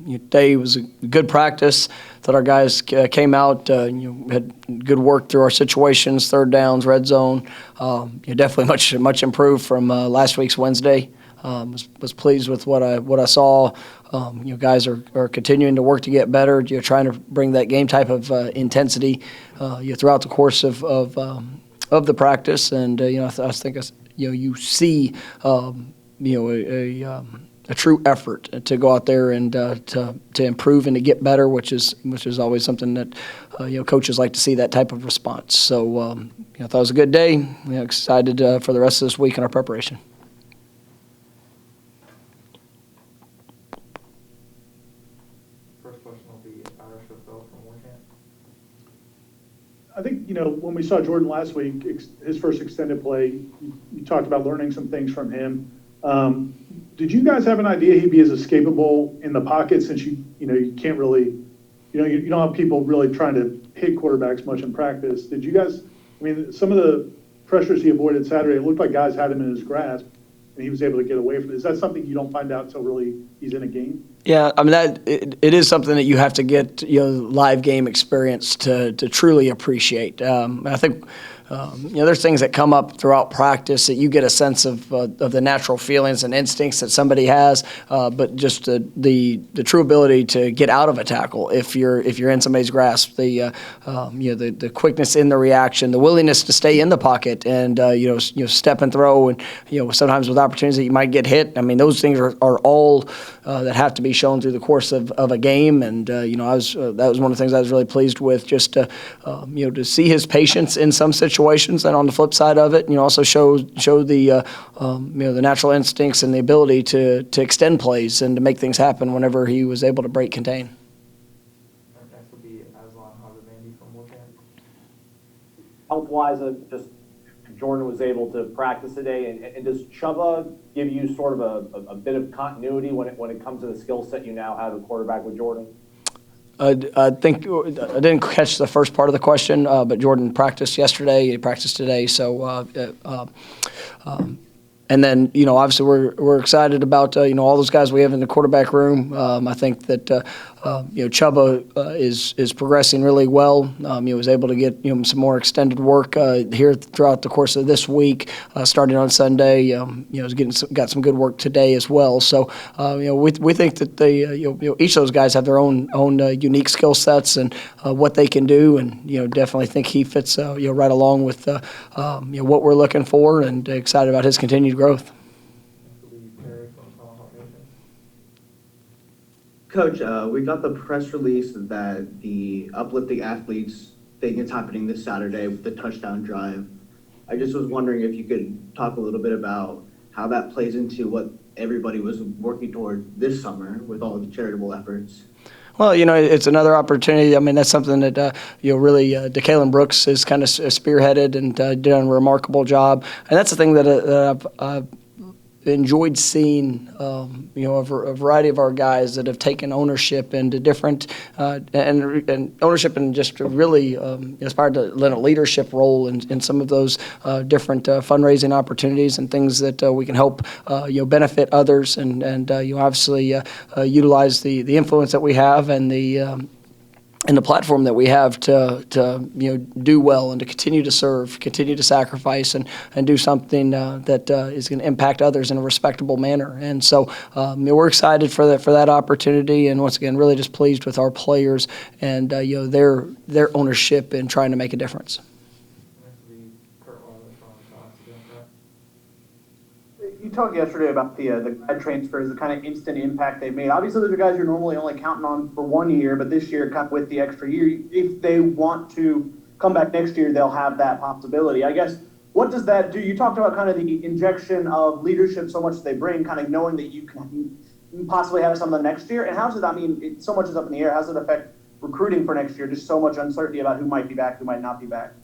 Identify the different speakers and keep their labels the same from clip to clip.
Speaker 1: Today was a good practice. Thought our guys came out, had good work through our situations, third downs, red zone. Definitely much improved from last week's Wednesday. Was pleased with what I saw. Guys are continuing to work to get better. Trying to bring that game type of intensity throughout the course of the practice, and I think you see a true effort to go out there and to improve and to get better, which is always something that coaches like to see, that type of response. So I thought it was a good day. Excited for the rest of this week in our preparation.
Speaker 2: First question will be Irish Phil from Warcamp.
Speaker 3: I think, when we saw Jordan last week, his first extended play, you talked about learning some things from him. Did you guys have an idea he'd be as escapable in the pocket, since you can't really, you don't have people really trying to hit quarterbacks much in practice? Did you guys, some of the pressures he avoided Saturday, it looked like guys had him in his grasp and he was able to get away from it. Is that something you don't find out until really he's in a game? Yeah,
Speaker 1: it is something that you have to get live game experience to truly appreciate. I think there's things that come up throughout practice that you get a sense of the natural feelings and instincts that somebody has, but just the true ability to get out of a tackle if you're in somebody's grasp, the quickness in the reaction, the willingness to stay in the pocket, and step and throw, and sometimes with opportunities that you might get hit. Those things are all that have to be shown through the course of a game, and that was one of the things I was really pleased with, just to see his patience in some situations, and on the flip side of it, also show the the natural instincts and the ability to extend plays and to make things happen whenever he was able to break contain.
Speaker 2: Next will be Aslan Hazabandi from Warcamp.
Speaker 4: Health-wise, just Jordan was able to practice today, and does Chuba give you sort of a bit of continuity when it comes to the skill set you now have at quarterback with Jordan?
Speaker 1: I think I didn't catch the first part of the question, but Jordan practiced yesterday. He practiced today, so and then obviously we're excited about all those guys we have in the quarterback room. I think that Chuba is progressing really well. He was able to get some more extended work here throughout the course of this week, starting on Sunday. He's got some good work today as well. So we think that each of those guys have their own unique skill sets and what they can do, and definitely think he fits right along with what we're looking for, and excited about his continued growth.
Speaker 5: Coach, we got the press release that the uplifting athletes thing is happening this Saturday with the touchdown drive. I just was wondering if you could talk a little bit about how that plays into what everybody was working toward this summer with all of the charitable efforts.
Speaker 1: Well, it's another opportunity. That's something that really DeKalen Brooks has kind of spearheaded and did a remarkable job. And that's the thing that I've enjoyed seeing, a variety of our guys that have taken ownership into different and ownership and just really aspired to lend a leadership role in some of those different fundraising opportunities and things that we can help benefit others, and obviously utilize the influence that we have and the platform that we have to do well and to continue to serve, continue to sacrifice, and do something that is going to impact others in a respectable manner. And so we're excited for that opportunity, and once again, really just pleased with our players and their ownership in trying to make a difference.
Speaker 6: You talked yesterday about the grad transfers, the kind of instant impact they made. Obviously, those are guys you're normally only counting on for 1 year, but this year, kind of with the extra year, if they want to come back next year, they'll have that possibility. I guess, what does that do? You talked about kind of the injection of leadership, so much they bring, kind of knowing that you can possibly have some of the next year. And how does it, so much is up in the air, how does it affect recruiting for next year? Just so much uncertainty about who might be back, who might not be back.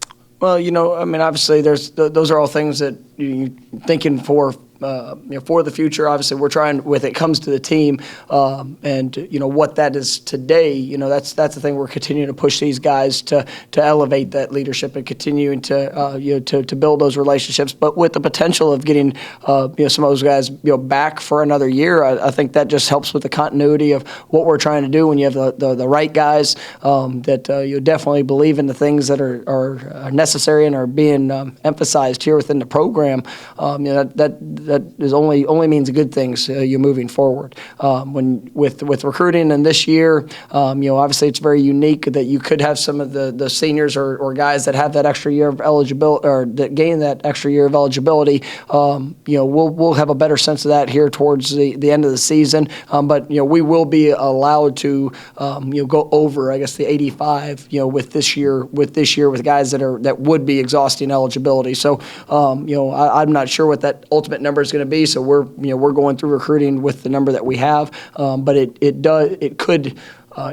Speaker 1: Well, obviously, those are all things that you're thinking for for the future. Obviously, we're trying with it comes to the team, and what that is today. That's the thing. We're continuing to push these guys to elevate that leadership and continuing to build those relationships. But with the potential of getting some of those guys back for another year, I think that just helps with the continuity of what we're trying to do. When you have the right guys that you definitely believe in the things that are necessary and are being emphasized here within the program, that is only means good things you're moving forward. When with recruiting and this year, obviously it's very unique that you could have some of the seniors or guys that have that extra year of eligibility or that gain that extra year of eligibility. We'll have a better sense of that here towards the end of the season. But we will be allowed to go over, I guess, the 85 with this year with guys that would be exhausting eligibility. So I'm not sure what that ultimate number is going to be. So we're going through recruiting with the number that we have, but it could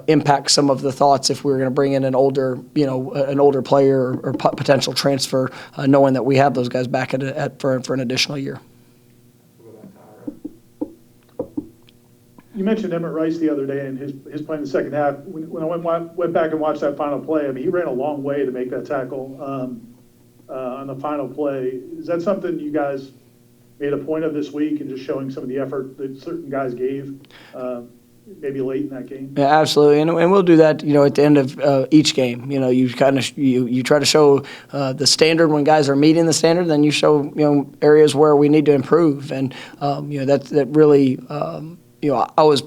Speaker 1: impact some of the thoughts if we were going to bring in an older player or potential transfer, knowing that we have those guys back for an additional year.
Speaker 2: We'll go back to Ira.
Speaker 3: You mentioned Emmett Rice the other day and his play in the second half. When I went back and watched that final play, I mean, he ran a long way to make that tackle on the final play. Is that something you guys made a point of this week and just showing some of the effort that certain guys gave maybe late in that game?
Speaker 1: Yeah, absolutely, and we'll do that. At the end of each game, you kind of you try to show the standard when guys are meeting the standard. Then you show areas where we need to improve, and that really. I was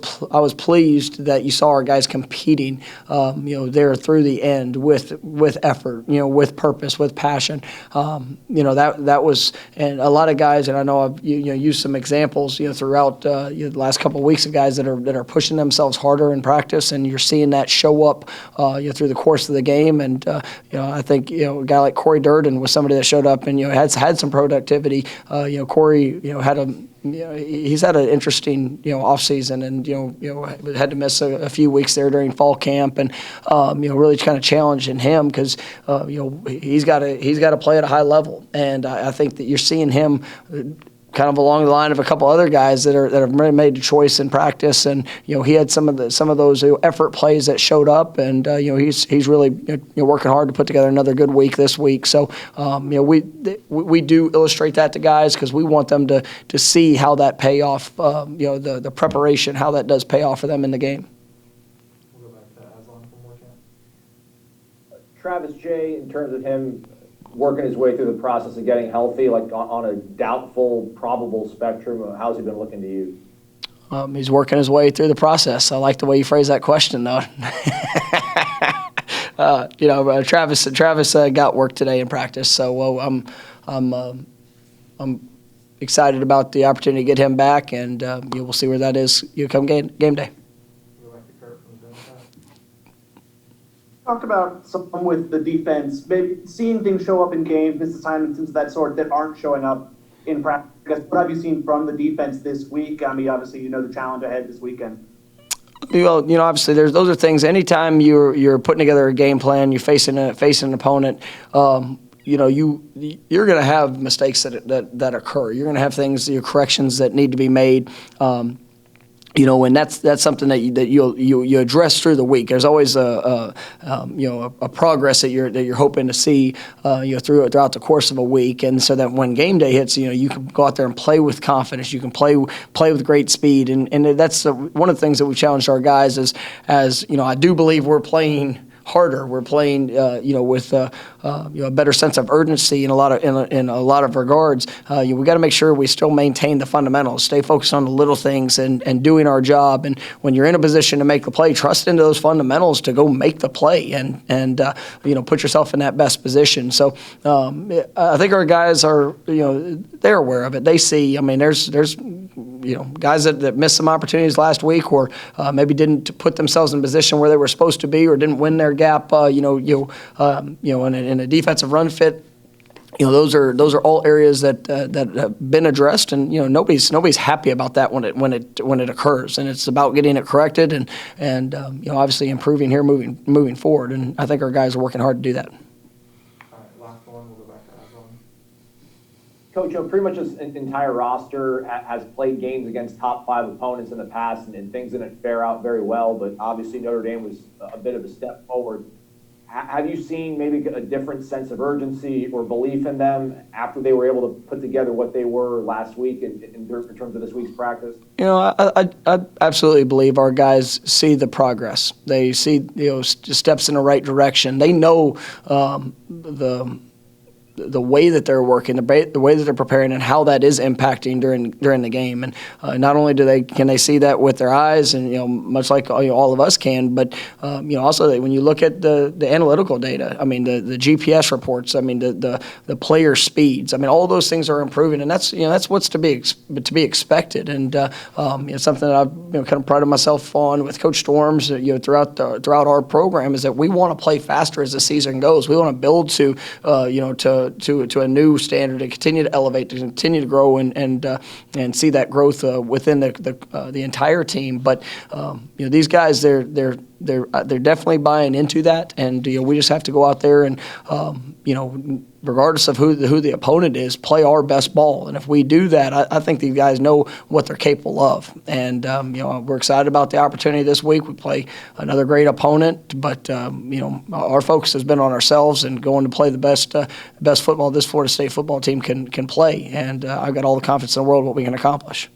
Speaker 1: pleased that you saw our guys competing, there through the end with effort, with purpose, with passion. That was, and a lot of guys, and I know I've used some examples, throughout the last couple of weeks of guys that are pushing themselves harder in practice, and you're seeing that show up, through the course of the game. And I think a guy like Corey Durden was somebody that showed up and had some productivity. Corey he's had an interesting off season, and had to miss a few weeks there during fall camp, and really kind of challenging him because he's got to play at a high level, and I think that you're seeing him kind of along the line of a couple other guys that have really made a choice in practice, and he had some of those effort plays that showed up, and he's really working hard to put together another good week this week. So we do illustrate that to guys because we want them to see how that pay off, the preparation, how that does pay off for them in the game.
Speaker 2: We'll go back to Aslan for more chance.
Speaker 4: Travis Jay, in terms of him working his way through the process of getting healthy, like on a doubtful, probable spectrum, how's he been looking to you?
Speaker 1: He's working his way through the process. I like the way you phrase that question, though. Travis got work today in practice, so I'm excited about the opportunity to get him back, and we'll see where that is. Come game day.
Speaker 2: We'll go back to Kurt from the Democrat.
Speaker 6: Talked about some with the defense, maybe seeing things show up in games, missed assignments, things of that sort that aren't showing up in practice. What have you seen from the defense this week? I mean, obviously, the challenge ahead this weekend.
Speaker 1: Well, obviously, those are things. Anytime you're putting together a game plan, you're facing an opponent. You're going to have mistakes that occur. You're going to have things, corrections that need to be made. And that's something that you address through the week. There's always a progress that you're hoping to see throughout the course of a week, and so that when game day hits, you can go out there and play with confidence. You can play with great speed, and that's one of the things that we challenged our guys as I do believe we're playing harder. We're playing, with a better sense of urgency in a lot of regards. We got to make sure we still maintain the fundamentals, stay focused on the little things, and doing our job. And when you're in a position to make the play, trust into those fundamentals to go make the play, and put yourself in that best position. So I think our guys are, they're aware of it. They see. I mean, there's guys that missed some opportunities last week, or maybe didn't put themselves in a position where they were supposed to be, or didn't win their gap, in a defensive run fit. Those are all areas that have been addressed, and nobody's happy about that when it occurs, and it's about getting it corrected and obviously improving here moving forward, and I think our guys are working hard to do that.
Speaker 2: All right, last one. We'll go back to Aslan.
Speaker 4: Coach, pretty much this entire roster has played games against top 5 opponents in the past, and things didn't fare out very well, but obviously Notre Dame was a bit of a step forward. Have you seen maybe a different sense of urgency or belief in them after they were able to put together what they were last week in terms of this week's practice?
Speaker 1: I absolutely believe our guys see the progress. They see steps in the right direction. They know the way that they're working, the way that they're preparing, and how that is impacting during the game. And not only can they see that with their eyes, and much like all of us can, but also when you look at the analytical data, I mean the GPS reports, I mean the player speeds, I mean all those things are improving, and that's what's to be expected. And something that I've kind of prided myself on with Coach Storms throughout our program is that we want to play faster as the season goes. We want to build to a new standard, to continue to elevate, to continue to grow, and see that growth within the entire team. But these guys, they're definitely buying into that, and we just have to go out there and regardless of who the opponent is, play our best ball. And if we do that, I think these guys know what they're capable of. And we're excited about the opportunity this week. We play another great opponent, but our focus has been on ourselves and going to play the best football this Florida State football team can play. And I've got all the confidence in the world what we can accomplish.